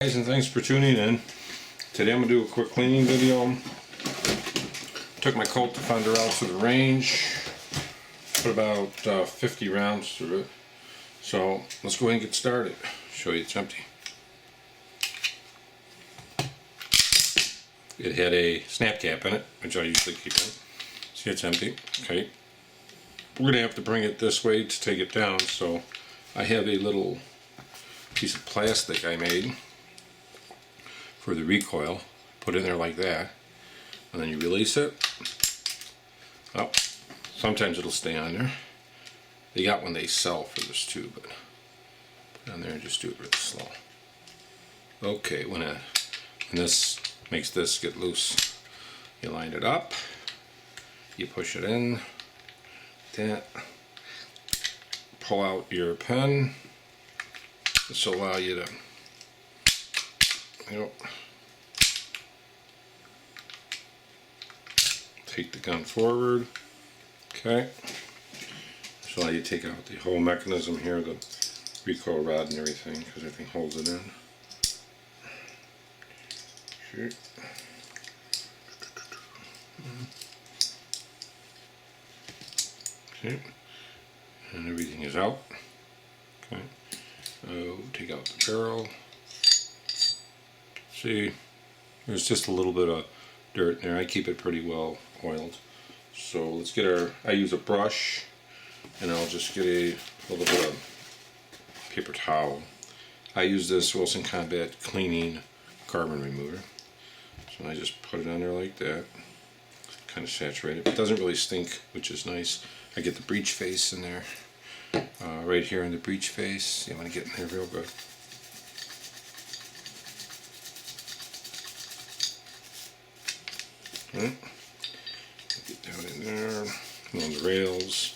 Guys, and thanks for tuning in. Today I'm going to do a quick cleaning video. Took my Colt Defender out to the range. Put about 50 rounds through it. So let's go ahead and get started. Show you it's empty. It had a snap cap in it, which I usually keep in. See, it's empty. Okay. We're going to have to bring it this way to take it down, so I have a little piece of plastic I made for the recoil. Put it in there like that, and then you release it. Oh, sometimes it'll stay on there. They got one they sell for this too, but put it on there and just do it really slow. Okay, when this makes this get loose, you line it up, you push it in, that, pull out your pen. This will allow you to, take the gun forward. Okay, this will allow you to take out the whole mechanism here, the recoil rod and everything, because everything holds it in. Shoot. Okay, and everything is out. Okay, take out the barrel. See, there's just a little bit of dirt in there. I keep it pretty well oiled. So let's get I use a brush, and I'll just get a little bit of paper towel. I use this Wilson Combat cleaning carbon remover. So I just put it on there like that. Kind of saturate it. It doesn't really stink, which is nice. I get the breech face in there. Right here in the breech face. You want to get in there real good. Right. Get down in there, along the rails,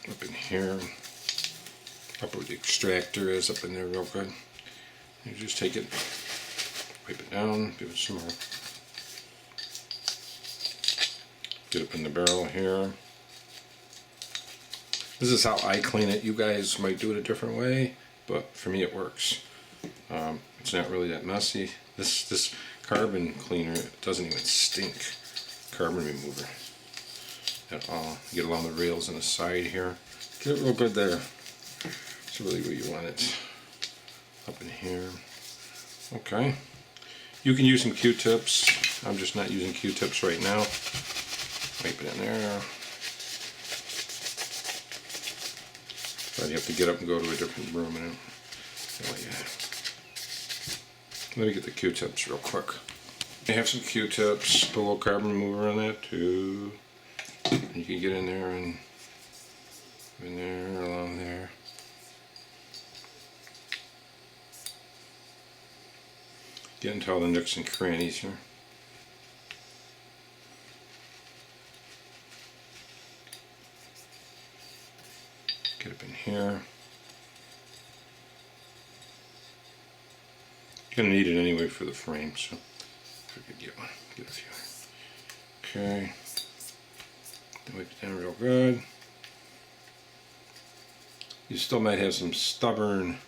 up in here, up where the extractor is, up in there real good. You just take it, wipe it down, give it some more. Get up in the barrel here. This is how I clean it. You guys might do it a different way, but for me it works. It's not really that messy. This carbon cleaner, it doesn't even stink. Carbon remover at all. You get along the rails on the side here. Get it real good there. It's really where you want it. Up in here. Okay. You can use some Q-tips. I'm just not using Q-tips right now. Wipe it in there. But you have to get up and go to a different room. And let me get the Q-tips real quick. I have some Q-tips, put a little carbon remover on that too. You can get in there and in there, along there. Get into all the nooks and crannies here. Get up in here. You're gonna need it anyway for the frame, so if we could get one, get a few. Okay, wipe it down real good. You still might have some stubborn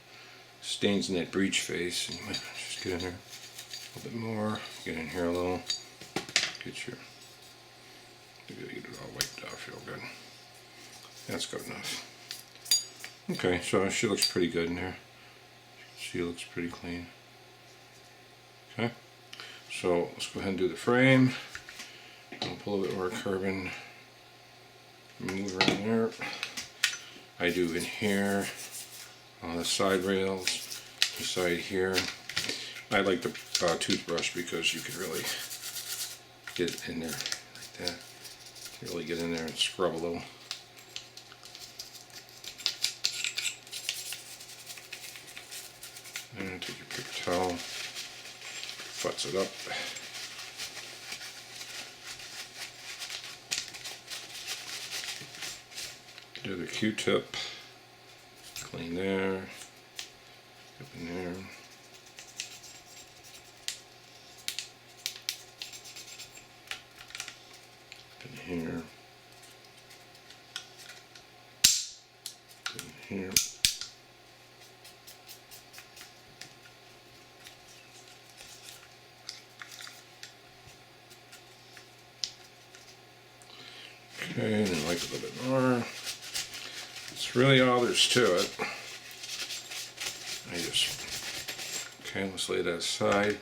stains in that breech face, and you might just get in there a little bit more. Get in here a little. Get your. You gotta get it all wiped off real good. That's good enough. Okay, so she looks pretty good in there. She looks pretty clean. Okay, so let's go ahead and do the frame. I'll pull a bit more carbon remover in there. I do in here on the side rails, the side here. I like the toothbrush because you can really get it in there like that. You really get in there and scrub a little. And take your paper towel, futz it up. Do the Q-tip, clean there, up in there. Up in here. Up in here. Okay, and then wipe a little bit more. That's really all there's to it. Okay, let's lay that aside.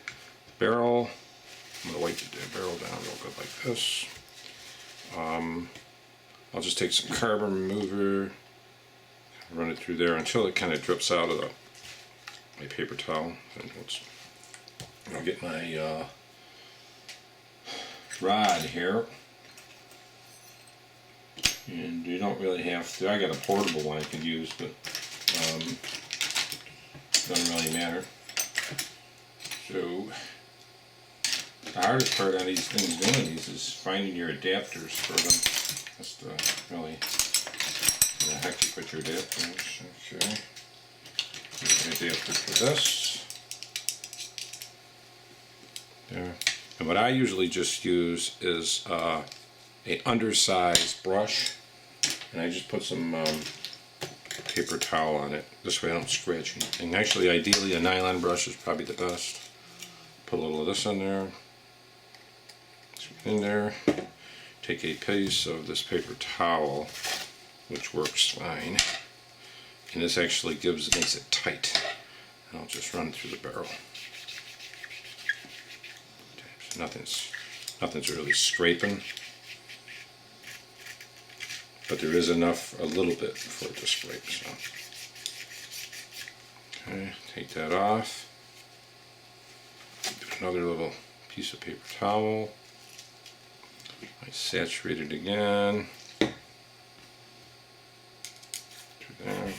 Barrel, I'm gonna wipe the barrel down real good like this. I'll just take some carbon remover, run it through there until it kind of drips out of my paper towel. And I'll get my rod here. And you don't really have to. I got a portable one I can use, but doesn't really matter. So the hardest part on these things doing these is finding your adapters for them. That's the really where the heck you put your adapters. Okay. Here's an adapter for this. There. And what I usually just use is an undersized brush, and I just put some paper towel on it. This way I don't scratch anything. Actually, ideally, a nylon brush is probably the best. Put a little of this in there. In there. Take a piece of this paper towel, which works fine, and this actually makes it tight. And I'll just run through the barrel. So nothing's really scraping, but there is enough, a little bit, for it to scrape. So, okay, take that off. Another little piece of paper towel. I saturate it again. Through there.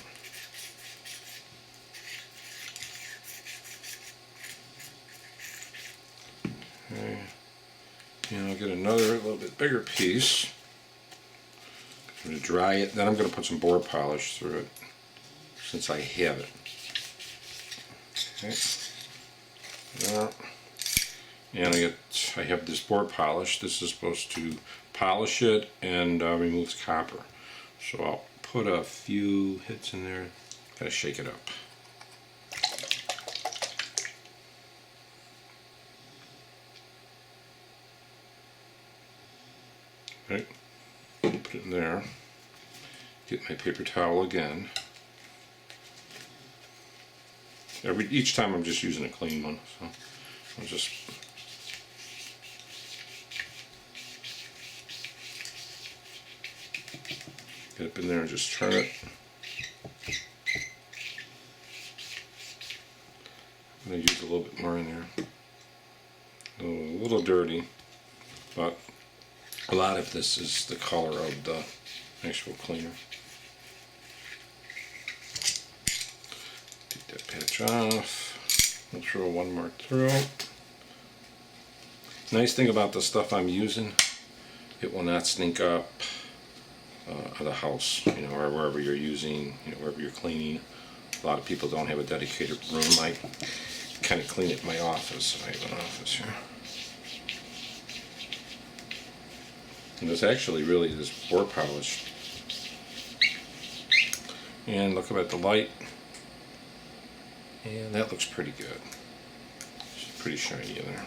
Okay. And I'll get another little bit bigger piece. I'm going to dry it, then I'm going to put some board polish through it, since I have it. Okay. There. And I have this board polish. This is supposed to polish it and remove copper. So I'll put a few hits in there. Gotta shake it up. Okay. Put it in there. Get my paper towel again. Each time I'm just using a clean one. So I'll just get up in there and just turn it. I'm going to use a little bit more in there. A little dirty, but a lot of this is the color of the actual cleaner. Take that patch off. I'll throw one more through. Nice thing about the stuff I'm using, it will not stink up of the house, or wherever you're using, wherever you're cleaning. A lot of people don't have a dedicated room. I kind of clean it in my office. I have an office here. And this actually really is board polish. And look up at the light. And that looks pretty good. It's pretty shiny in there.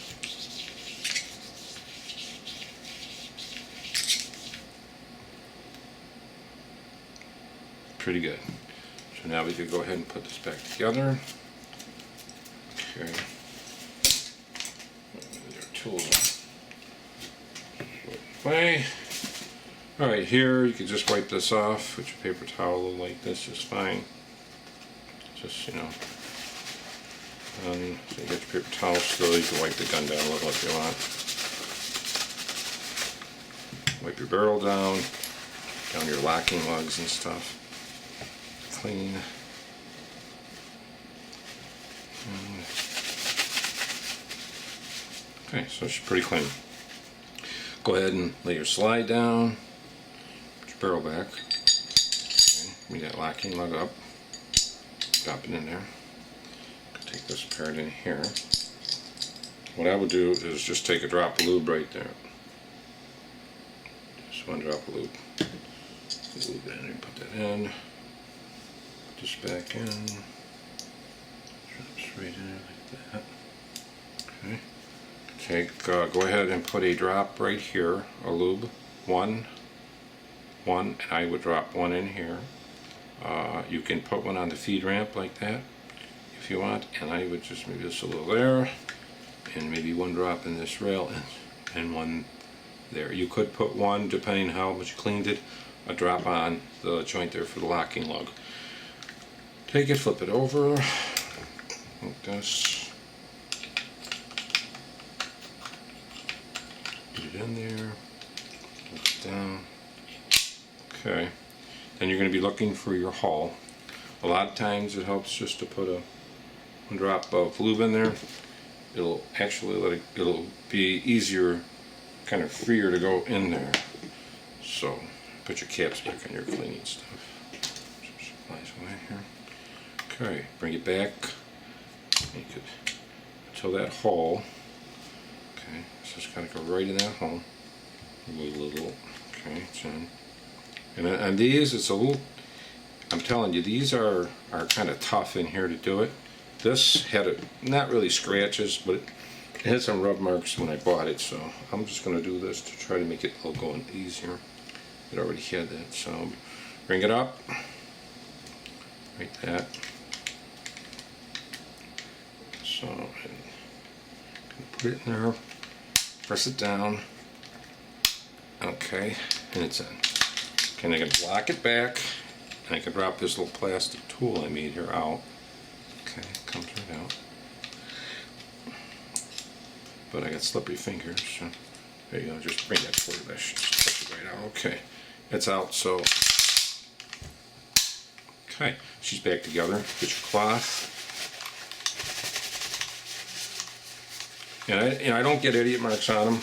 Pretty good. So now we could go ahead and put this back together. Okay. There are tools. Way. Alright, here you can just wipe this off with your paper towel like this, just fine. Just, so you get your paper towel still, you can wipe the gun down a little if you want. Wipe your barrel down your locking lugs and stuff. Clean. Okay, so it's pretty clean. Go ahead and lay your slide down, put your barrel back, okay, bring that locking lug up, drop it in there, take this part in here. What I would do is just take a drop of lube right there, just one drop of lube, lube in and put that in, put this back in, drops right in like that, okay. Go ahead and put a drop right here, a lube, one, one, and I would drop one in here. You can put one on the feed ramp like that if you want, and I would just maybe just a little there, and maybe one drop in this rail, and one there. You could put one, depending how much you cleaned it, a drop on the joint there for the locking lug. Take it, flip it over like this, put it in there, put it down. Okay, then you're going to be looking for your hull. A lot of times it helps just to put one drop of lube in there. It'll actually it'll be easier, kind of freer to go in there. So put your caps back on your cleaning stuff. Nice way here. Okay, bring it back. Make it until that hole. Okay, so it's gotta go right in that hole. A little. Okay, it's in. And on these, it's a little. I'm telling you, these are kind of tough in here to do it. This had not really scratches, but it had some rub marks when I bought it, so I'm just going to do this to try to make it all going easier. It already had that, so bring it up, like that. So I'm going to put it in there, press it down, okay, and it's in. Okay, and I can block it back, and I can drop this little plastic tool I made here out. Okay, comes right out. But I got slippery fingers, so there you go, just bring that forward, that should touch it right out. Okay, it's out, so okay, she's back together. Get your cloth. And I don't get idiot marks on them.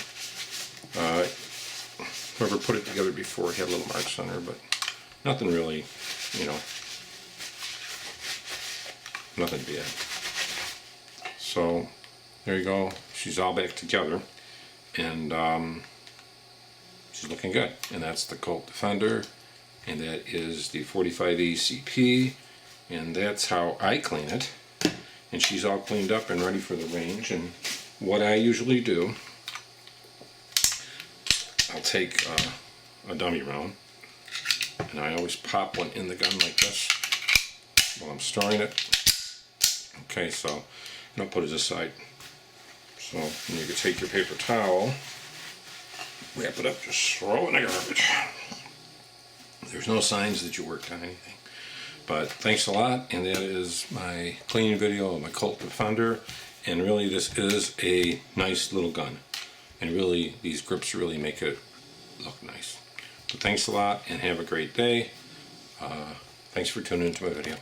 Whoever put it together before had little marks on her, but nothing really, you know, nothing bad. So there you go. She's all back together, and she's looking good. And that's the Colt Defender, and that is the 45E CP, and that's how I clean it. And she's all cleaned up and ready for the range. And what I usually do, I'll take a dummy round, and I always pop one in the gun like this while I'm storing it. Okay, so and I'll put it aside. So and you can take your paper towel, wrap it up, just throw it in the garbage. There's no signs that you worked on anything. But thanks a lot, and that is my cleaning video of my Colt Defender. And really, this is a nice little gun, and really these grips really make it look nice. So thanks a lot, and have a great day. Thanks for tuning into my video.